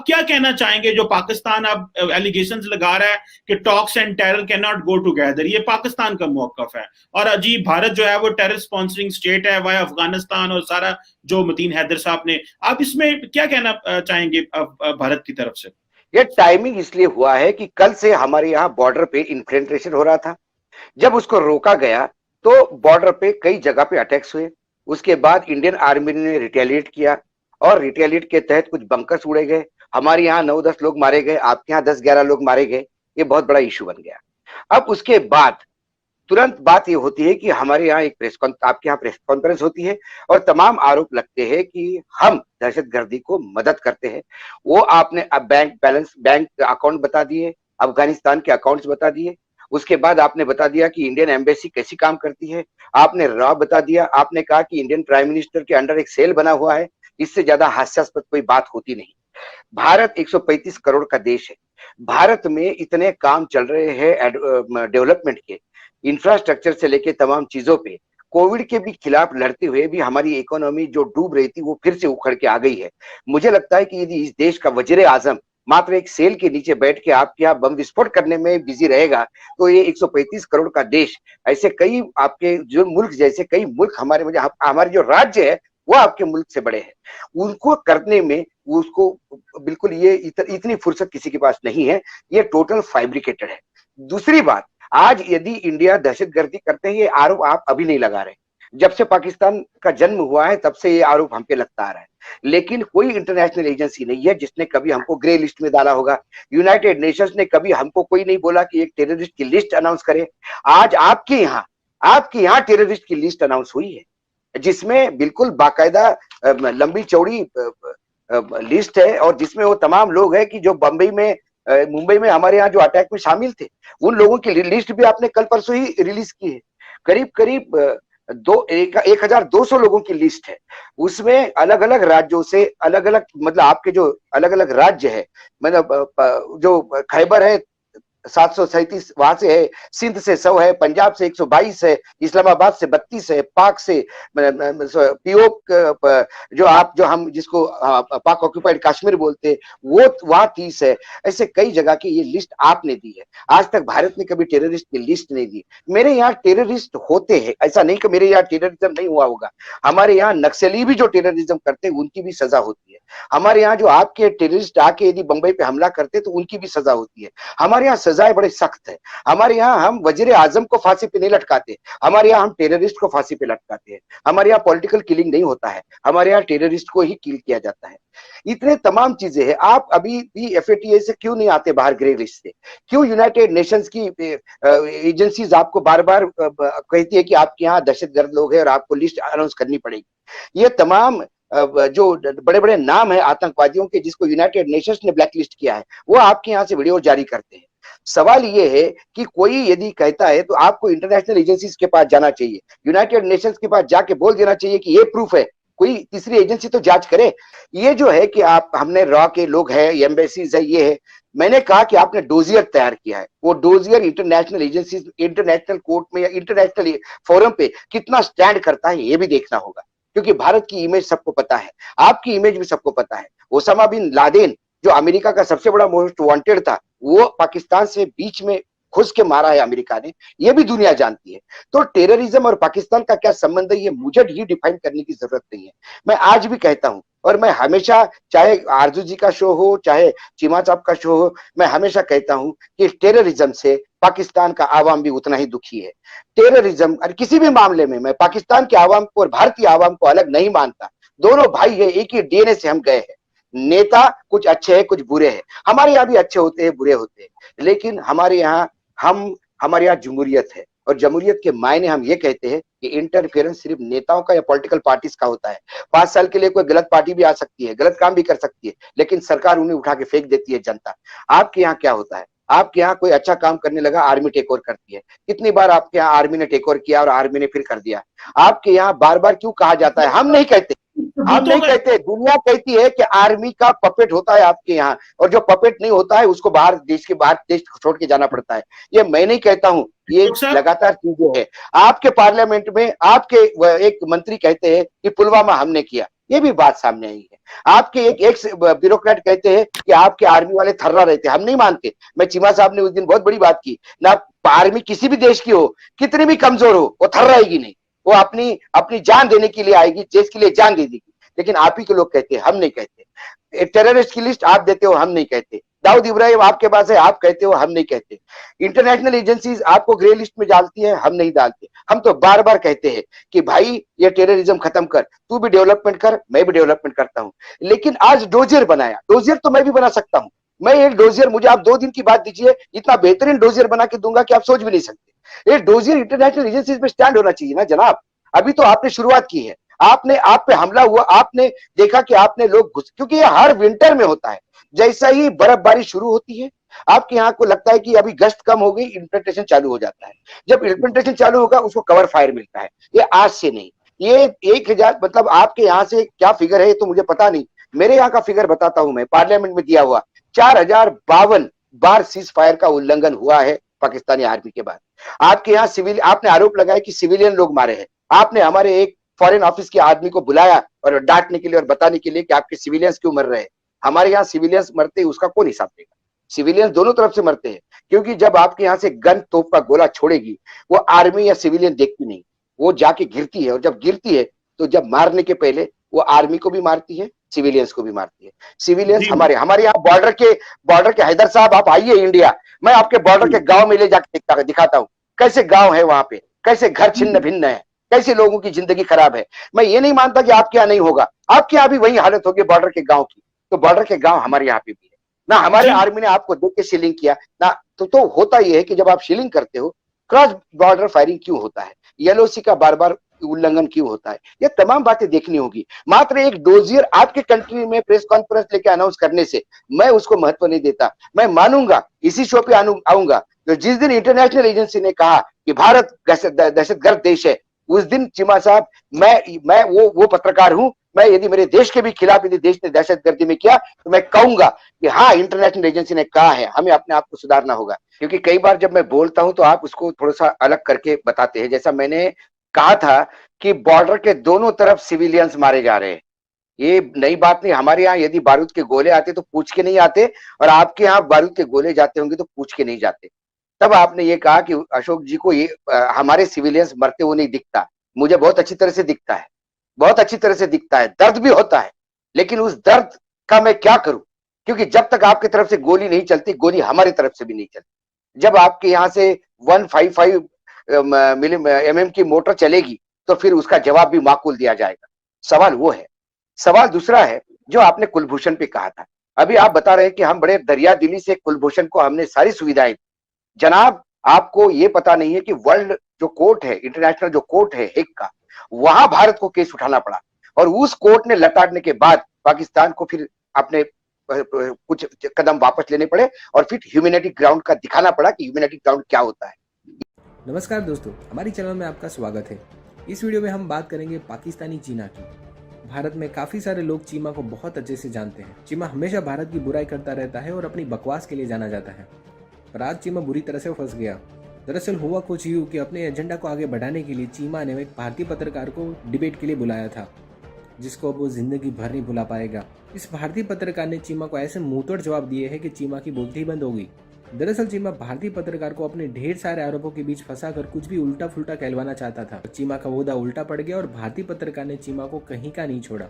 क्या कहना चाहेंगे जो पाकिस्तान अब एलिगेशंस लगा रहा है कि talks and terror can not go together, ये पाकिस्तान का मौकफ है, और अजीब भारत जो है वो टेरर स्पॉन्सरिंग स्टेट है वाया अफगानिस्तान और सारा जो मतीन हैदर साहब ने, आप इसमें क्या कहना चाहेंगे भारत की तरफ से? ये टाइमिंग इसलिए हुआ है कि कल से हमारे यहाँ बॉर्डर पे इन्फिल्ट्रेशन हो रहा था। जब उसको रोका गया तो बॉर्डर पे कई जगह पे अटैक्स हुए। उसके बाद इंडियन आर्मी ने रिटेलिएट किया और रिटेलिएट के तहत कुछ बंकर्स उड़े गए। हमारे यहाँ 9-10 लोग मारे गए, आपके यहाँ 10-11 लोग मारे गए। ये बहुत बड़ा इशू बन गया। अब उसके बाद तुरंत बात ये होती है कि हमारे यहाँ आपके यहाँ प्रेस कॉन्फ्रेंस होती है और तमाम आरोप लगते हैं कि हम दहशतगर्दी को मदद करते हैं। वो आपने अब बैंक बैलेंस, बैंक अकाउंट बता दिए, अफगानिस्तान के अकाउंट्स बता दिए। उसके बाद आपने बता दिया कि इंडियन एम्बेसी कैसी काम करती है। आपने रॉ बता दिया। आपने कहा कि इंडियन प्राइम मिनिस्टर के अंडर एक सेल बना हुआ है। इससे ज्यादा हास्यास्पद कोई बात होती नहीं। भारत 135 करोड़ का देश है। भारत में इतने काम चल रहे हैं डेवलपमेंट के, इंफ्रास्ट्रक्चर से लेके तमाम चीजों पे। कोविड के भी खिलाफ लड़ते हुए भी हमारी इकोनॉमी जो डूब रही थी वो फिर से उखड़ के आ गई है। मुझे लगता है कि यदि इस देश का वजीर आजम मात्र एक सेल के नीचे बैठ के आपके यहाँ बम विस्फोट करने में बिजी रहेगा तो ये 135 करोड़ का देश, ऐसे कई आपके जो मुल्क, जैसे कई मुल्क हमारे जो राज्य है वो आपके मुल्क से बड़े हैं, उनको करने में उसको बिल्कुल ये इतनी फुर्सत किसी के पास नहीं है। ये टोटल फैब्रिकेटेड है। दूसरी बात, आज यदि इंडिया दहशतगर्दी करते हैं, ये आरोप आप अभी नहीं लगा रहे। जब से पाकिस्तान का जन्म हुआ है तब से ये आरोप हम पे लगता आ रहा है। लेकिन कोई इंटरनेशनल एजेंसी नहीं है जिसने कभी हमको ग्रे लिस्ट में डाला होगा। यूनाइटेड नेशंस ने कभी हमको कोई नहीं बोला कि एक टेररिस्ट की लिस्ट अनाउंस करे। आज आपके यहाँ टेररिस्ट की लिस्ट अनाउंस हुई है जिसमें बिल्कुल बाकायदा लंबी चौड़ी लिस्ट है और जिसमें वो तमाम लोग हैं कि जो मुंबई में हमारे यहाँ जो अटैक में शामिल थे, उन लोगों की लिस्ट भी आपने कल परसों ही रिलीज की है। करीब करीब 1200 लोगों की लिस्ट है। उसमें अलग अलग राज्यों से अलग अलग, मतलब आपके जो अलग अलग राज्य है, मतलब जो खैबर है 737 वहां से है, सिंध से 100 है, पंजाब से 122 है, इस्लामाबाद से 32 है, पाक से पीओक जो हम जिसको पाक ऑक्यूपाइड कश्मीर बोलते हैं वो वहां 30 है। ऐसे कई जगह की ये लिस्ट आपने दी है। आज तक भारत ने कभी टेररिस्ट की लिस्ट नहीं दी। मेरे यहाँ टेररिस्ट होते हैं, ऐसा नहीं कि मेरे यहाँ टेररिज्म नहीं हुआ होगा। हमारे यहाँ नक्सली भी जो टेररिज्म करते हैं उनकी भी सजा होती है। हमारे यहाँ जो आपके टेररिस्ट आके यदि बंबई पे हमला करते तो उनकी भी सजा होती है। हमारे यहाँ सजाएं बड़े सख्त है। हमारे यहाँ हम वजीर आजम को फांसी पे नहीं लटकाते, हमारे यहाँ हम टेररिस्ट को फांसी पे लटकाते हैं। हमारे यहाँ पॉलिटिकल किलिंग नहीं होता है, हमारे यहाँ टेररिस्ट को ही किल किया जाता है। इतने तमाम चीजें हैं। आप अभी भी FATA से क्यों नहीं आते बाहर ग्रे लिस्ट से? क्यों यूनाइटेड नेशंस की एजेंसीज आपको बार बार कहती है कि आपके यहाँ दहशतगर्द लोग हैं और आपको लिस्ट अनाउंस करनी पड़ेगी? ये तमाम जो बड़े बड़े नाम है आतंकवादियों के जिसको यूनाइटेड नेशंस ने ब्लैकलिस्ट किया है वो आपके यहाँ से वीडियो जारी करते हैं। सवाल ये है कि कोई यदि कहता है तो आपको इंटरनेशनल एजेंसीज के पास जाना चाहिए, यूनाइटेड नेशंस के पास जाके बोल देना चाहिए कि ये प्रूफ है, कोई तीसरी एजेंसी तो जांच करे। ये जो है कि हमने रॉ के लोग हैं, एम्बेसीज है, ये है। मैंने कहा कि आपने डोजियर तैयार किया है, वो dossier international agencies international court में या इंटरनेशनल फोरम पे कितना स्टैंड करता है ये भी देखना होगा, क्योंकि भारत की इमेज सबको पता है, आपकी इमेज भी सबको पता है। ओसामा बिन लादेन जो अमेरिका का सबसे बड़ा मोस्ट वांटेड था, वो पाकिस्तान से बीच में घुस के मारा है अमेरिका ने, ये भी दुनिया जानती है। तो टेररिज्म और पाकिस्तान का क्या संबंध है ये मुझे ही डिफाइन करने की जरूरत नहीं है। मैं आज भी कहता हूं और मैं हमेशा, चाहे आरजू जी का शो हो चाहे चीमा साहब का शो हो, मैं हमेशा कहता हूं कि टेररिज्म से पाकिस्तान का आवाम भी उतना ही दुखी है। टेररिज्म और किसी भी मामले में मैं पाकिस्तान के आवाम को और भारतीय आवाम को अलग नहीं मानता। दोनों भाई है, एक ही DNA से हम गए हैं। नेता कुछ अच्छे हैं कुछ बुरे हैं, हमारे यहाँ भी अच्छे होते हैं बुरे होते हैं, लेकिन हमारे यहाँ जमहूरियत है और जमहूरियत के मायने हम ये कहते हैं कि इंटरफेरेंस सिर्फ नेताओं का या पॉलिटिकल पार्टीज का होता है। 5 साल के लिए कोई गलत पार्टी भी आ सकती है, गलत काम भी कर सकती है, लेकिन सरकार उन्हें उठा के फेंक देती है जनता। आपके यहाँ क्या होता है? आपके यहाँ कोई अच्छा काम करने लगा, आर्मी टेक ओवर करती है। कितनी बार आपके यहाँ आर्मी ने टेक ओवर किया और आर्मी ने फिर कर दिया? आपके यहाँ बार बार क्यों कहा जाता है? हम नहीं कहते, दुनिया कहती है कि आर्मी का पपेट होता है आपके यहाँ, और जो पपेट नहीं होता है उसको देश छोड़ के जाना पड़ता है। ये मैं नहीं कहता हूँ, ये लगातार चीजें है। आपके पार्लियामेंट में आपके एक मंत्री कहते हैं कि पुलवामा हमने किया। ये भी बात सामने आई है। आपके एक एक्स ब्यूरोक्रेट कहते हैं कि आपके आर्मी वाले थर्रा रहते, हम नहीं मानते। मैं चीमा साहब ने उस दिन बहुत बड़ी बात की ना, आर्मी किसी भी देश की हो, कितनी भी कमजोर हो, वो थर्राएगी नहीं, वो अपनी अपनी जान देने के लिए आएगी, देश के लिए जान दे देगी। लेकिन आप ही के लोग कहते हैं, हम नहीं कहते। टेररिस्ट की लिस्ट आप देते हो, हम नहीं कहते। दाऊद इब्राहिम आपके पास है, आप कहते हो, हम नहीं कहते। इंटरनेशनल एजेंसीज आपको ग्रे लिस्ट में डालती है, हम नहीं डालते। हम तो बार बार कहते हैं कि भाई ये टेररिज्म खत्म कर, तू भी डेवलपमेंट कर, मैं भी डेवलपमेंट करता हूं। लेकिन आज डोजियर बनाया, डोजियर तो मैं भी बना सकता हूं। मैं एक डोजियर, मुझे आप 2 दिन की बात दीजिए, इतना बेहतरीन डोजियर बना के दूंगा कि आप सोच भी नहीं सकते। ये डोजियर इंटरनेशनल एजेंसीज में स्टैंड होना चाहिए ना जनाब। अभी तो आपने शुरुआत की है, आपने, आप पे हमला हुआ, आपने देखा कि आपने लोग घुस, क्योंकि ये हर विंटर में होता है। जैसा ही बर्फबारी शुरू होती है, आपके यहाँ को लगता है कि अभी गश्त कम हो गई, इम्प्लीमेंटेशन चालू हो जाता है। जब इम्प्लीमेंटेशन चालू होगा, उसको कवर फायर मिलता है। ये आज से नहीं, ये 1000, मतलब आपके यहाँ से क्या फिगर है तो मुझे पता नहीं, मेरे यहाँ का फिगर बताता हूं मैं, पार्लियामेंट में दिया हुआ 4052 बार सीज फायर का उल्लंघन हुआ है पाकिस्तानी आर्मी के बाद। आपके यहाँ सिविल, आपने आरोप लगाया कि सिविलियन लोग मारे हैं। आपने हमारे एक फॉरेन ऑफिस के आदमी को बुलाया और डांटने के लिए और बताने के लिए कि आपके सिविलियंस क्यों मर रहे हैं। हमारे यहाँ सिविलियंस मरते, उसका कौन हिसाब देगा? सिविलियंस दोनों तरफ से मरते हैं, क्योंकि जब आपके यहाँ से गन तोप का गोला छोड़ेगी, वो आर्मी या सिविलियन देखती नहीं, वो जाके गिरती है। और जब गिरती है तो जब मारने के पहले वो आर्मी को भी मारती है, सिविलियंस को भी मारती है। सिविलियंस हमारे यहाँ बॉर्डर के हैदर साहब, आप आइए इंडिया, मैं आपके बॉर्डर के गांव में ले जाकर दिखाता हूँ कैसे गांव है वहां पे, कैसे घर छिन्न भिन्न है, कैसे लोगों की जिंदगी खराब है। मैं ये नहीं मानता कि आपके यहाँ नहीं होगा, आपके यहाँ भी वही हालत होगी बॉर्डर के गांव की। तो बॉर्डर के गांव हमारे यहाँ पे भी है ना। हमारे आर्मी ने आपको देख के सीलिंग किया ना, तो होता यह है कि जब आप सीलिंग करते हो, क्रॉस बॉर्डर फायरिंग क्यों होता है, एलओसी का बार बार उल्लंघन क्यों होता है, ये तमाम बातें देखनी होगी। मात्र एक डोजियर आपके कंट्री में प्रेस कॉन्फ्रेंस लेके अनाउंस करने से मैं उसको महत्व नहीं देता। मैं मानूंगा, इसी शो पे आऊंगा, तो जिस दिन इंटरनेशनल एजेंसी ने कहा कि भारत दहशतगर्द देश है, उस दिन चीमा साहब, मैं वो पत्रकार हूं। मैं यदि मेरे देश के भी खिलाफ यदि देश ने दहशतगर्दी में किया तो मैं कहूंगा कि हाँ, इंटरनेशनल एजेंसी ने कहा है, हमें अपने आप को सुधारना होगा। क्योंकि कई बार जब मैं बोलता हूं तो आप उसको थोड़ा सा अलग करके बताते हैं। जैसा मैंने कहा था कि बॉर्डर के दोनों तरफ सिविलियंस मारे जा रहे हैं, ये नई बात नहीं। हमारे यहाँ यदि बारूद के गोले आते तो पूछ के नहीं आते, और आपके यहाँ बारूद के गोले जाते होंगे तो पूछ के नहीं जाते। तब आपने ये कहा कि अशोक जी को ये हमारे सिविलियंस मरते हुए नहीं दिखता। मुझे बहुत अच्छी तरह से दिखता है, बहुत अच्छी तरह से दिखता है, दर्द भी होता है। लेकिन उस दर्द का मैं क्या करूं, क्योंकि जब तक आपकी तरफ से गोली नहीं चलती, गोली हमारी तरफ से भी नहीं चलती। जब आपके यहाँ से 155 mm की मोटर चलेगी तो फिर उसका जवाब भी माकूल दिया जाएगा। सवाल वो है। सवाल दूसरा है जो आपने कुलभूषण पे कहा था। अभी आप बता रहे हैं कि हम बड़े दरिया दिली से कुलभूषण को हमने सारी सुविधाएं। जनाब, आपको ये पता नहीं है कि वर्ल्ड जो कोर्ट है, इंटरनेशनल जो कोर्ट है हेग का, वहां भारत को केस उठाना पड़ा, और उस कोर्ट ने लताड़ने के बाद पाकिस्तान को फिर अपने कुछ कदम वापस लेने पड़े, और फिर ह्यूमैनिटी ग्राउंड का दिखाना पड़ा कि ह्यूमैनिटी ग्राउंड क्या होता है। नमस्कार दोस्तों, हमारी चैनल में आपका स्वागत है। इस वीडियो में हम बात करेंगे पाकिस्तानी चीमा की। भारत में काफी सारे लोग चीमा को बहुत अच्छे से जानते हैं। चीमा हमेशा भारत की बुराई करता रहता है और अपनी बकवास के लिए जाना जाता है, पर आज चीमा बुरी तरह से फंस गया। दरअसल हुआ कुछ यूं कि अपने एजेंडा को आगे बढ़ाने के लिए चीमा ने एक भारतीय पत्रकार को डिबेट के लिए बुलाया था, जिसको अब वो जिंदगी भर नहीं भुला पाएगा। इस भारतीय पत्रकार ने चीमा को ऐसे मुंहतोड़ जवाब दिए हैं कि चीमा की बोलती ही बंद हो गई। दरअसल चीमा भारतीय पत्रकार को अपने ढेर सारे आरोपों के बीच फंसाकर कुछ भी उल्टा फुल्टा कहलवाना चाहता था। चीमा का ओहदा उल्टा पड़ गया और भारतीय पत्रकार ने चीमा को कहीं का नहीं छोड़ा।